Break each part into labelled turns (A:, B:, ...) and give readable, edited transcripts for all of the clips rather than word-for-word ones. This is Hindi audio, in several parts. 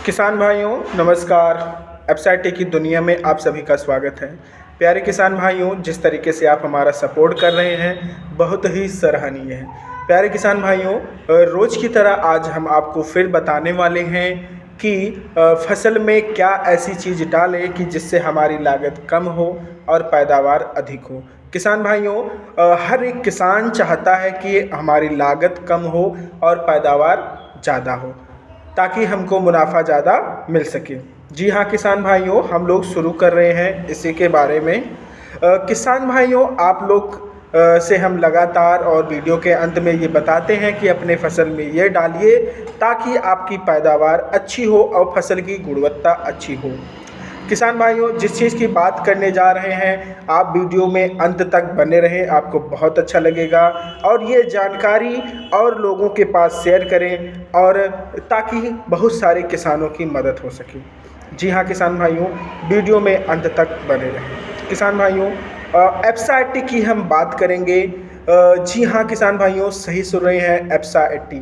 A: किसान भाइयों नमस्कार। एफएसआईटी की दुनिया में आप सभी का स्वागत है। प्यारे किसान भाइयों, जिस तरीके से आप हमारा सपोर्ट कर रहे हैं बहुत ही सराहनीय है। प्यारे किसान भाइयों, रोज़ की तरह आज हम आपको फिर बताने वाले हैं कि फसल में क्या ऐसी चीज़ डालें कि जिससे हमारी लागत कम हो और पैदावार अधिक हो। किसान भाइयों, हर एक किसान चाहता है कि हमारी लागत कम हो और पैदावार ज़्यादा हो ताकि हमको मुनाफा ज़्यादा मिल सके। जी हाँ किसान भाइयों, हम लोग शुरू कर रहे हैं इसी के बारे में। किसान भाइयों, आप लोग से हम लगातार और वीडियो के अंत में ये बताते हैं कि अपने फसल में ये डालिए ताकि आपकी पैदावार अच्छी हो और फसल की गुणवत्ता अच्छी हो। किसान भाइयों, जिस चीज़ की बात करने जा रहे हैं आप वीडियो में अंत तक बने रहें, आपको बहुत अच्छा लगेगा और ये जानकारी और लोगों के पास शेयर करें और ताकि बहुत सारे किसानों की मदद हो सके। जी हाँ किसान भाइयों, वीडियो में अंत तक बने रहें। किसान भाइयों, एफएसआईटी की हम बात करेंगे। जी हाँ किसान भाइयों, सही सुन रहे हैं, एफएसआईटी।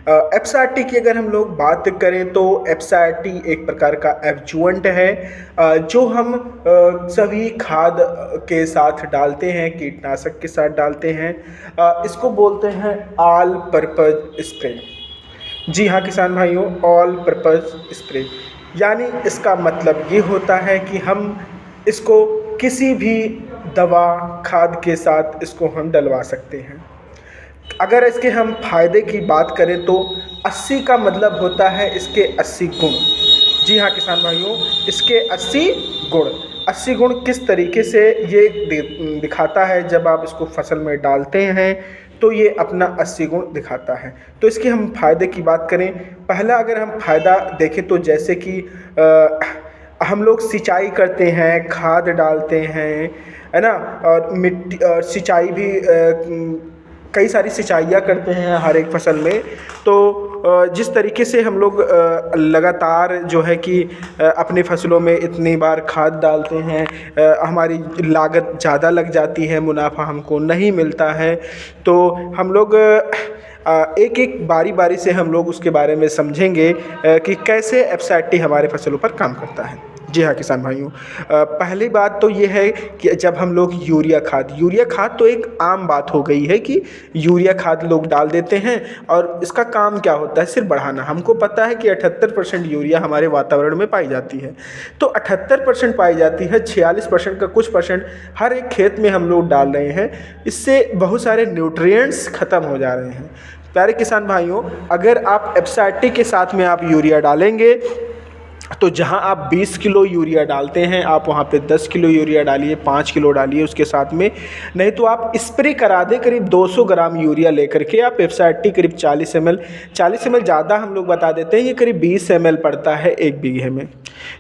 A: एफएसआईटी की अगर हम लोग बात करें तो एफएसआईटी एक प्रकार का एडजुवेंट है जो हम सभी खाद के साथ डालते हैं, कीटनाशक के साथ डालते हैं। इसको बोलते हैं ऑल पर्पज़ स्प्रे। जी हाँ किसान भाइयों, ऑल पर्पज़ स्प्रे यानी इसका मतलब ये होता है कि हम इसको किसी भी दवा खाद के साथ इसको हम डलवा सकते हैं। अगर इसके हम फायदे की बात करें तो 80 का मतलब होता है इसके 80 गुण। जी हाँ किसान भाइयों, इसके 80 गुण। 80 गुण किस तरीके से ये दिखाता है, जब आप इसको फसल में डालते हैं तो ये अपना 80 गुण दिखाता है। तो इसके हम फायदे की बात करें, पहला अगर हम फ़ायदा देखें तो जैसे कि हम लोग सिंचाई करते हैं, खाद डालते हैं, है ना, और मिट्टी और सिंचाई भी कई सारी सिंचाइयाँ करते हैं हर एक फसल में। तो जिस तरीके से हम लोग लगातार जो है कि अपने फसलों में इतनी बार खाद डालते हैं, हमारी लागत ज़्यादा लग जाती है, मुनाफा हमको नहीं मिलता है। तो हम लोग एक एक बारी बारी से हम लोग उसके बारे में समझेंगे कि कैसे एफएसआईटी हमारे फसलों पर काम करता है। जी हाँ किसान भाइयों, पहली बात तो ये है कि जब हम लोग यूरिया खाद तो एक आम बात हो गई है कि यूरिया खाद लोग डाल देते हैं और इसका काम क्या होता है, सिर्फ बढ़ाना। हमको पता है कि 78% यूरिया हमारे वातावरण में पाई जाती है, तो 78% पाई जाती है, 46% का कुछ परसेंट हर एक खेत में हम लोग डाल रहे हैं। इससे बहुत सारे न्यूट्रिएंट्स ख़त्म हो जा रहे हैं। प्यारे किसान भाइयों, अगर आप एफएसआईटी के साथ में आप यूरिया डालेंगे तो जहां आप 20 किलो यूरिया डालते हैं आप वहां पे 10 किलो यूरिया डालिए, 5 किलो डालिए उसके साथ में। नहीं तो आप स्प्रे करा दें, करीब 200 ग्राम यूरिया लेकर के आप एफएसआईटी करीब 40 ml ज़्यादा हम लोग बता देते हैं, ये करीब 20 ml पड़ता है 1 बीघे में।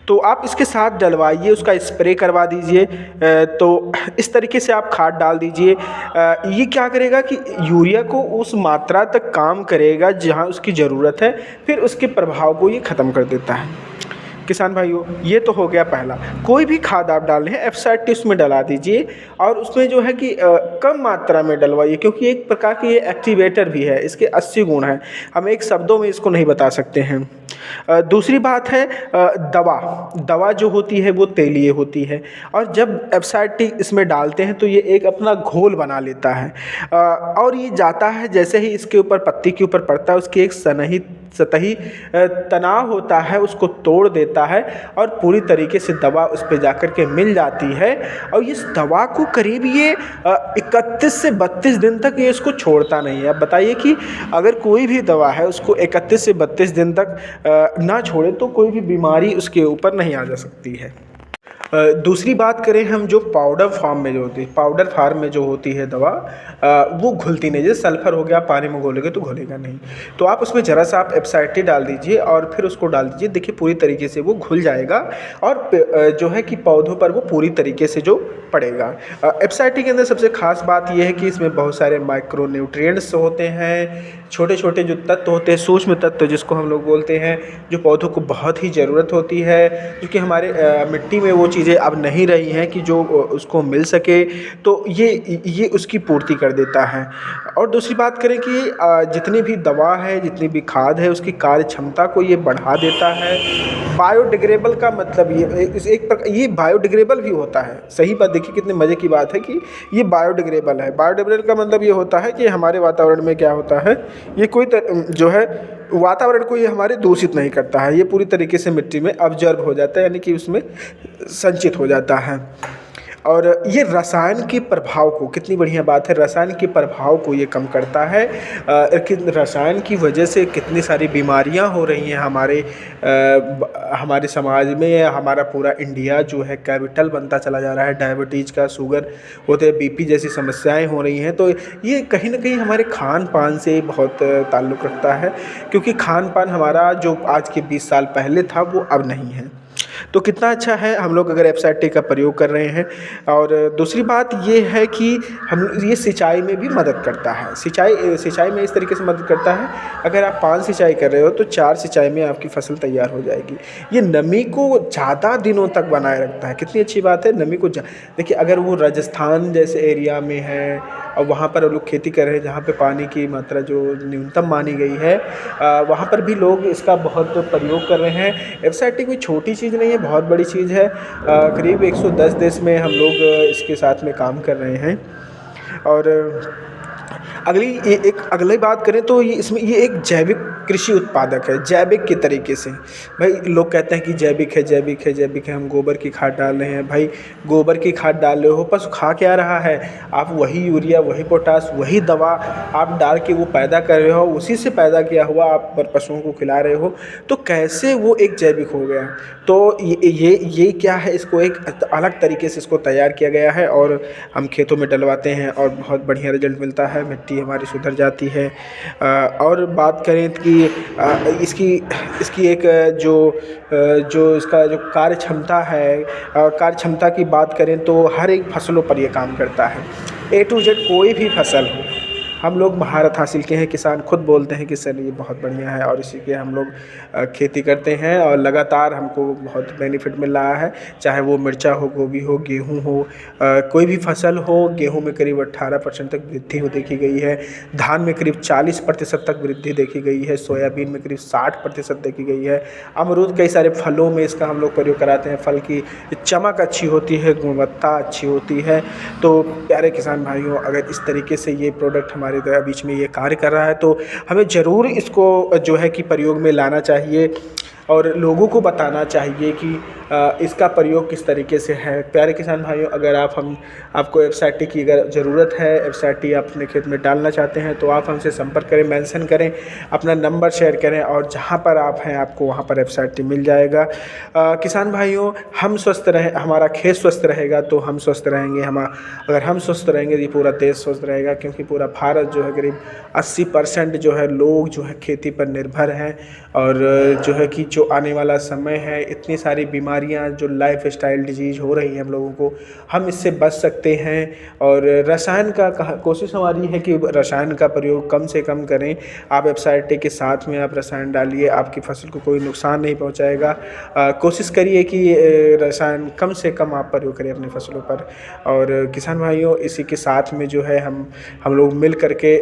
A: तो आप इसके साथ डलवाइए, उसका स्प्रे करवा दीजिए। तो इस तरीके से आप खाद डाल दीजिए। ये क्या करेगा कि यूरिया को उस मात्रा तक काम करेगा जहाँ उसकी ज़रूरत है, फिर उसके प्रभाव को ये ख़त्म कर देता है। किसान भाइयों, ये तो हो गया पहला। कोई भी खाद आप डाल रहे हैं एफएसआईटी उसमें डला दीजिए और उसमें जो है कि कम मात्रा में डलवाइए, क्योंकि एक प्रकार की ये एक्टिवेटर भी है, इसके 80 गुण हैं, हम एक शब्दों में इसको नहीं बता सकते हैं। दूसरी बात है दवा जो होती है वो तेलीय होती है और जब एफएसआईटी इसमें डालते हैं तो ये एक अपना घोल बना लेता है और ये जाता है, जैसे ही इसके ऊपर पत्ती के ऊपर पड़ता है उसकी एक सतही तनाव होता है, उसको तोड़ देता है और पूरी तरीके से दवा उस पर जाकर के मिल जाती है। और इस दवा को करीब ये 31 से 32 दिन तक ये इसको छोड़ता नहीं है। अब बताइए कि अगर कोई भी दवा है उसको 31 से 32 दिन तक ना छोड़े तो कोई भी बीमारी उसके ऊपर नहीं आ जा सकती है। दूसरी बात करें हम, जो पाउडर फार्म में जो होती है दवा, वो घुलती नहीं। जैसे सल्फर हो गया, पानी में घोलोगे तो घुलेगा नहीं। तो आप उसमें ज़रा सा आप एफएसआईटी डाल दीजिए और फिर उसको डाल दीजिए, देखिए पूरी तरीके से वो घुल जाएगा और जो है कि पौधों पर वो पूरी तरीके से जो पड़ेगा। एफएसआईटी के अंदर सबसे खास बात यह है कि इसमें बहुत सारे माइक्रो न्यूट्रिएंट्स होते हैं छोटे छोटे जो तत्व होते हैं, सूक्ष्म तत्व जिसको हम लोग बोलते हैं, जो पौधों को बहुत ही ज़रूरत होती है, क्योंकि हमारे मिट्टी में वो चीज़ें अब नहीं रही हैं कि जो उसको मिल सके, तो ये उसकी पूर्ति कर देता है। और दूसरी बात करें कि जितनी भी दवा है, जितनी भी खाद है, उसकी कार्य क्षमता को ये बढ़ा देता है। बायोडिग्रेडेबल का मतलब ये बायोडिग्रेडेबल भी होता है। सही बात, देखिए कितने मज़े की बात है कि ये बायोडिग्रेडेबल है। बायोडिग्रेडेबल का मतलब ये होता है कि हमारे वातावरण में क्या होता है, ये जो है वातावरण को ये हमारे दूषित नहीं करता है, ये पूरी तरीके से मिट्टी में ऑब्जर्व हो जाता है, यानी कि उसमें संचित हो जाता है। और ये रसायन के प्रभाव को, कितनी बढ़िया बात है, रसायन के प्रभाव को ये कम करता है। कि रसायन की वजह से कितनी सारी बीमारियां हो रही हैं हमारे समाज में। हमारा पूरा इंडिया जो है कैपिटल बनता चला जा रहा है, डायबिटीज़ का, शुगर होते हैं, बीपी जैसी समस्याएं हो रही हैं। तो ये कहीं ना कहीं हमारे खान पान से बहुत ताल्लुक़ रखता है, क्योंकि खान पान हमारा जो आज के 20 साल पहले था वो अब नहीं है। तो कितना अच्छा है हम लोग अगर एफएसआईटी का प्रयोग कर रहे हैं। और दूसरी बात ये है कि हम ये सिंचाई में भी मदद करता है। सिंचाई में इस तरीके से मदद करता है, अगर आप 5 सिंचाई कर रहे हो तो 4 सिंचाई में आपकी फसल तैयार हो जाएगी। ये नमी को ज़्यादा दिनों तक बनाए रखता है। कितनी अच्छी बात है, नमी को देखिए, अगर वो राजस्थान जैसे एरिया में है और वहाँ पर लोग खेती कर रहे हैं जहाँ पे पानी की मात्रा जो न्यूनतम मानी गई है, वहाँ पर भी लोग इसका बहुत प्रयोग कर रहे हैं। एफएसआईटी कोई छोटी चीज़ नहीं है, बहुत बड़ी चीज़ है। करीब 110 देश में हम लोग इसके साथ में काम कर रहे हैं। और अगली बात करें तो ये एक जैविक कृषि उत्पादक है, जैविक के तरीके से। भाई लोग कहते हैं कि जैविक है, हम गोबर की खाद डाल रहे हैं। भाई गोबर की खाद डाल रहे हो, पशु खा क्या रहा है? आप वही यूरिया, वही पोटास, वही दवा आप डाल के वो पैदा कर रहे हो, उसी से पैदा किया हुआ आप पशुओं को खिला रहे हो, तो कैसे वो एक जैविक हो गया? तो ये क्या है, इसको एक अलग तरीके से इसको तैयार किया गया है और हम खेतों में डलवाते हैं और बहुत बढ़िया रिजल्ट मिलता है, मिट्टी हमारी सुधर जाती है। और बात करें कि इसकी एक जो इसका जो कार्य क्षमता है, कार्य क्षमता की बात करें तो हर एक फसलों पर ये काम करता है। A to Z कोई भी फसल हो, हम लोग महारत हासिल किए हैं। किसान खुद बोलते हैं कि सर ये बहुत बढ़िया है, और इसी के हम लोग खेती करते हैं और लगातार हमको बहुत बेनिफिट मिल रहा है। चाहे वो मिर्चा हो, गोभी हो, गेहूं हो, कोई भी फसल हो। गेहूं में करीब 18% तक वृद्धि देखी गई है, धान में करीब 40% तक वृद्धि देखी गई है, सोयाबीन में करीब 60% देखी गई है। अमरूद, कई सारे फलों में इसका हम लोग प्रयोग कराते हैं। फल की चमक अच्छी होती है, गुणवत्ता अच्छी होती है। तो प्यारे किसान भाइयों, अगर इस तरीके से ये प्रोडक्ट हमारे बीच में ये कार्य कर रहा है तो हमें ज़रूर इसको जो है कि प्रयोग में लाना चाहिए और लोगों को बताना चाहिए कि इसका प्रयोग किस तरीके से है। प्यारे किसान भाइयों, अगर आपको एफएसआईटी की अगर ज़रूरत है, एफएसआईटी आप अपने खेत में डालना चाहते हैं, तो आप हमसे संपर्क करें, मेंशन करें, अपना नंबर शेयर करें और जहां पर आप हैं आपको वहां पर एफएसआईटी मिल जाएगा। किसान भाइयों, हम स्वस्थ रहें, हमारा खेत स्वस्थ रहेगा तो हम स्वस्थ रहेंगे। अगर हम स्वस्थ रहेंगे तो पूरा देश स्वस्थ रहेगा, क्योंकि पूरा भारत जो है करीब 80% जो है लोग जो है खेती पर निर्भर हैं। और जो है कि जो आने वाला समय है, इतनी सारी बीमारियां, जो लाइफस्टाइल डिजीज़ हो रही हैं हम लोगों को, हम इससे बच सकते हैं। और रसायन का कोशिश हमारी है कि रसायन का प्रयोग कम से कम करें। आप एफएसआईटी के साथ में आप रसायन डालिए, आपकी फसल को कोई नुकसान नहीं पहुंचाएगा। कोशिश करिए कि रसायन कम से कम आप प्रयोग करें अपनी फसलों पर। और किसान भाइयों, इसी के साथ में जो है हम लोग मिल करके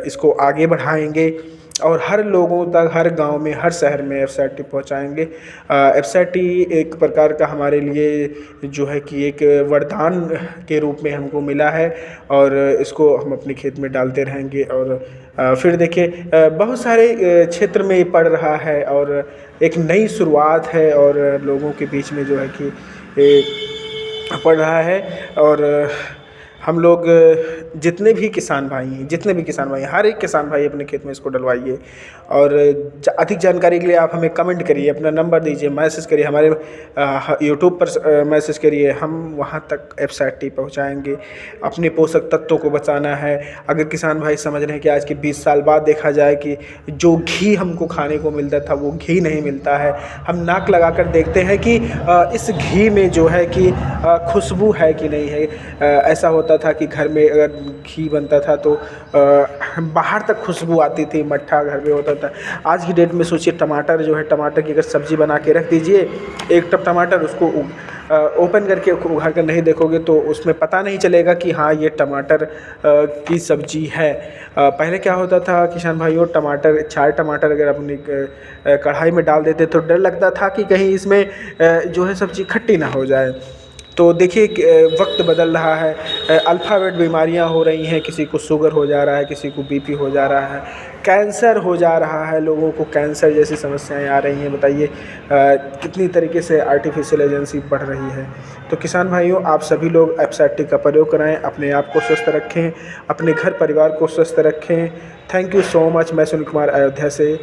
A: इसको आगे बढ़ाएंगे और हर लोगों तक, हर गांव में, हर शहर में एफएसआईटी पहुंचाएंगे। एफएसआईटी एक प्रकार का हमारे लिए जो है कि एक वरदान के रूप में हमको मिला है और इसको हम अपने खेत में डालते रहेंगे। और फिर देखिए, बहुत सारे क्षेत्र में पड़ रहा है और एक नई शुरुआत है और लोगों के बीच में जो है कि पड़ रहा है। और हम लोग जितने भी किसान भाई हैं, हर एक किसान भाई अपने खेत में इसको डलवाइए। और अधिक जानकारी के लिए आप हमें कमेंट करिए, अपना नंबर दीजिए, मैसेज करिए, हमारे यूट्यूब पर मैसेज करिए, हम वहाँ तक एफएसआईटी पहुँचाएँगे। अपने पोषक तत्वों को बचाना है। अगर किसान भाई समझ रहे हैं कि आज के 20 साल बाद देखा जाए कि जो घी हमको खाने को मिलता था वो घी नहीं मिलता है, हम नाक लगा कर देखते हैं कि इस घी में जो है कि खुशबू है कि नहीं है। ऐसा होता था कि घर में अगर घी बनता था तो बाहर तक खुशबू आती थी, मट्ठा घर में होता था। आज की डेट में सोचिए टमाटर जो है, टमाटर की अगर सब्ज़ी बना के रख दीजिए, एक टब टमाटर, उसको ओपन करके उघाड़ कर नहीं देखोगे तो उसमें पता नहीं चलेगा कि हाँ ये टमाटर की सब्ज़ी है। पहले क्या होता था किसान भाइयों, टमाटर 4 टमाटर अगर अपनी कढ़ाई में डाल देते तो डर लगता था कि कहीं इसमें जो है सब्ज़ी खट्टी ना हो जाए। तो देखिए वक्त बदल रहा है, अल्फ़ाबेट बीमारियां हो रही हैं, किसी को शुगर हो जा रहा है, किसी को बीपी हो जा रहा है, कैंसर हो जा रहा है, लोगों को कैंसर जैसी समस्याएं आ रही हैं। बताइए कितनी तरीके से आर्टिफिशियल एजेंसी बढ़ रही है। तो किसान भाइयों, आप सभी लोग एफएसएलटी का प्रयोग कराएं, अपने आप को स्वस्थ रखें, अपने घर परिवार को स्वस्थ रखें। Thank you so much. मैं सुनील कुमार अयोध्या से।